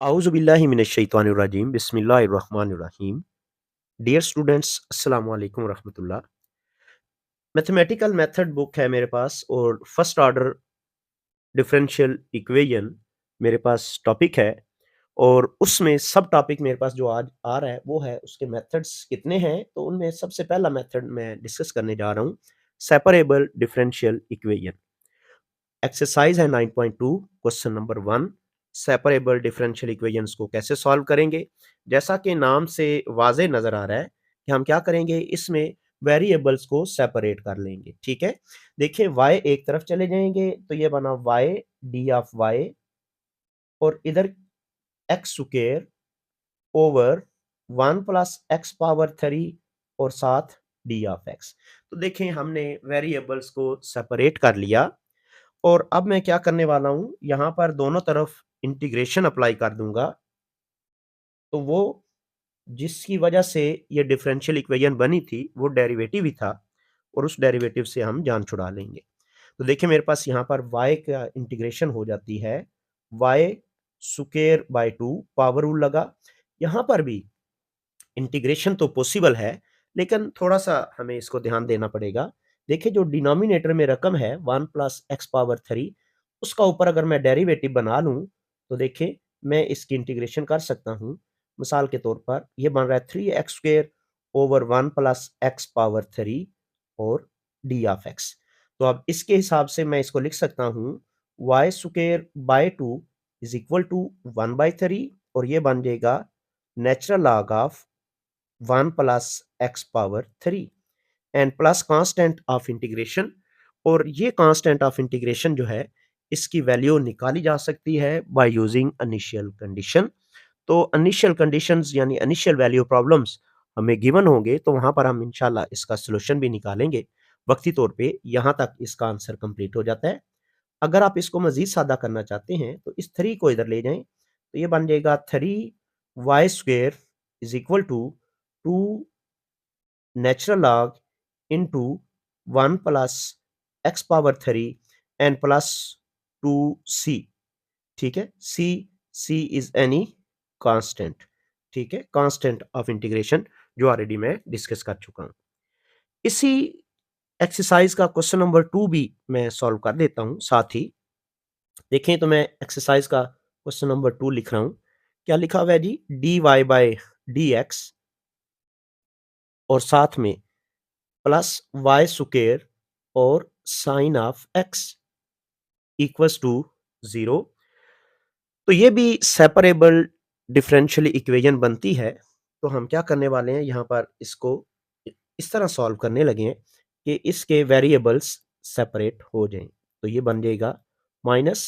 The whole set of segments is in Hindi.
आउज़ुबिल्लाहिमिनश्शैतानिर्रजीम बिस्मिल्लाहिर्रहमानिर्रहीम। डियर स्टूडेंट्स, अस्सलाम वालेकुम रहमतुल्लाह। मैथमेटिकल मेथड बुक है मेरे पास और फर्स्ट ऑर्डर डिफरेंशियल इक्वेशन मेरे पास टॉपिक है और उसमें सब टॉपिक मेरे पास जो आज आ रहा है वो है उसके मेथड्स कितने हैं। तो उनमें सबसे पहला मेथड मैं डिस्कस करने जा रहा हूँ, सेपरेबल डिफरेंशियल इक्वेशन। एक्सरसाइज है 9.2, question number 1। Separable differential equations को कैसे सॉल्व करेंगे? जैसा कि नाम से वाज़ेह नज़र आ रहा है कि हम क्या करेंगे, इसमें वेरिएबल्स को सेपरेट कर लेंगे। ठीक है, देखिए y एक तरफ चले जाएंगे तो ये बना y डी ऑफ y और इधर x square over 1 plus x power 3 और साथ डी ऑफ एक्स। तो देखें हमने वेरिएबल्स को सेपरेट कर लिया और अब मैं क्या करने वाला हूँ, यहाँ पर दोनों तरफ इंटीग्रेशन अप्लाई कर दूंगा। तो वो जिसकी वजह से ये डिफरेंशियल इक्वेशन बनी थी वो डेरिवेटिव ही था और उस डेरिवेटिव से हम जान छुड़ा लेंगे। तो देखिए मेरे पास यहाँ पर y का इंटीग्रेशन हो जाती है y square by 2, power rule लगा। यहाँ पर भी इंटीग्रेशन तो पॉसिबल है लेकिन थोड़ा सा हमें इसको ध्यान देना पड़ेगा। देखिए जो डिनोमिनेटर में रकम है 1 प्लस एक्स पावर 3, उसका ऊपर अगर मैं डेरिवेटिव बना लूं तो देखिए मैं इसकी इंटीग्रेशन कर सकता हूं। मिसाल के तौर पर यह बन रहा है 3x square over 1 plus x power 3 और डी ऑफ एक्स। तो अब इसके हिसाब से मैं इसको लिख सकता हूँ y square by 2 is equal to 1/3 और ये बन जाएगा natural log of 1 plus x power 3 and plus constant of integration. और ये कांस्टेंट ऑफ इंटीग्रेशन जो है इसकी वैल्यू निकाली जा सकती है बाय यूजिंग इनिशियल कंडीशन। तो इनिशियल कंडीशंस यानी इनिशियल वैल्यू प्रॉब्लम्स हमें गिवन होंगे तो वहां पर हम इंशाल्लाह इसका सॉल्यूशन भी निकालेंगे। वक्ती तौर पे यहाँ तक इसका आंसर कंप्लीट हो जाता है। अगर आप इसको मजीद सादा करना चाहते हैं तो इस 3 को इधर ले जाएं तो ये बन जाएगा 3y square is equal to 2 natural log into 1 plus x power 3 and plus 2c। ठीक है, c इज एनी कांस्टेंट। ठीक है, कांस्टेंट ऑफ इंटीग्रेशन जो ऑलरेडी मैं डिस्कस कर चुका हूं। इसी एक्सरसाइज का क्वेश्चन नंबर 2 भी मैं सॉल्व कर देता हूं साथ ही। देखें तो मैं एक्सरसाइज का क्वेश्चन नंबर 2 लिख रहा हूं। क्या लिखा हुआ है जी, d y by d x और साथ में प्लस वाई स्क्वायर और sine of x equals to 0। तो ये भी सेपरेबल डिफरेंशियल इक्वेशन बनती है। तो हम क्या करने वाले हैं, यहाँ पर इसको इस तरह सॉल्व करने लगे हैं कि इसके वेरिएबल्स सेपरेट हो जाएं। तो ये बन जाएगा minus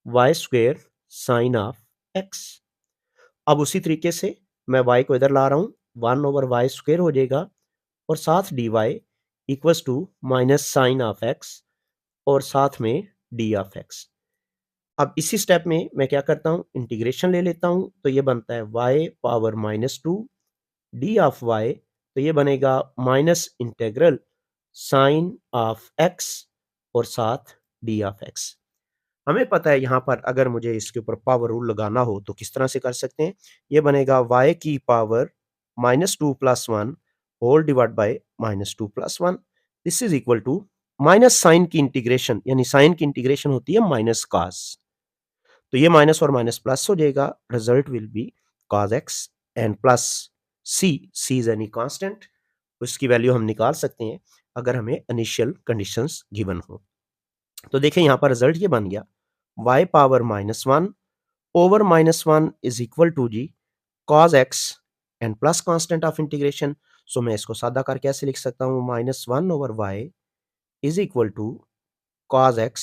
y square sine of x. अब उसी तरीके से मैं y को इधर ला रहा हूँ, 1 ओवर वाई स्क्वायर हो जाएगा और साथ d y equals to minus sine of x और साथ में डी ऑफ एक्स। अब इसी स्टेप में मैं क्या करता हूँ, इंटीग्रेशन ले लेता हूँ। तो ये बनता है y power -2 d of y। तो ये बनेगा minus integral sine of x और साथ डी ऑफ x। हमें पता है यहाँ पर अगर मुझे इसके ऊपर पावर रूल लगाना हो तो किस तरह से कर सकते हैं। ये बनेगा y की power -2 plus 1 whole divide by -2 plus 1। This is equal to minus sine की इंटीग्रेशन, यानी साइन की इंटीग्रेशन होती है माइनस कॉस। तो ये माइनस और माइनस प्लस हो जाएगा, result will be cos x and plus c is any constant. उसकी वैल्यू हम निकाल सकते हैं अगर हमें इनिशियल कंडीशंस गिवन हो। तो देखें यहाँ पर रिजल्ट ये बन गया y power -1 over -1 is equal to जी cos x and plus constant of integration. So मैं इसको सादा करके ऐसे लिख सकता हूँ -1 over y is equal to cos x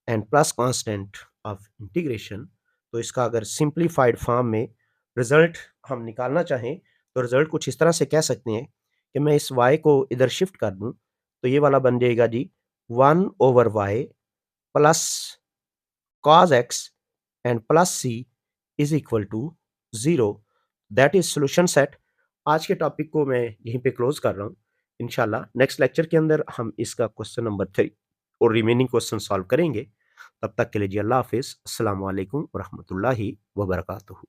and plus constant of integration. तो इसका अगर सिंप्लीफाइड फॉर्म में रिजल्ट हम निकालना चाहें तो रिजल्ट कुछ इस तरह से कह सकते हैं कि मैं इस y को इधर शिफ्ट कर दूं तो ये वाला बन जाएगा जी 1 over y plus cos x and plus c is equal to 0। That is solution set. आज के टॉपिक को मैं यहीं पे क्लोज कर रहा हूँ। इंशाल्लाह नेक्स्ट लेक्चर के अंदर हम इसका क्वेश्चन नंबर 3 और रिमेनिंग क्वेश्चन सॉल्व करेंगे। तब तक के लिए जी अल्लाह हाफ़िज़। अस्सलामु अलैकुम व रहमतुल्लाहि व बरकातुहू।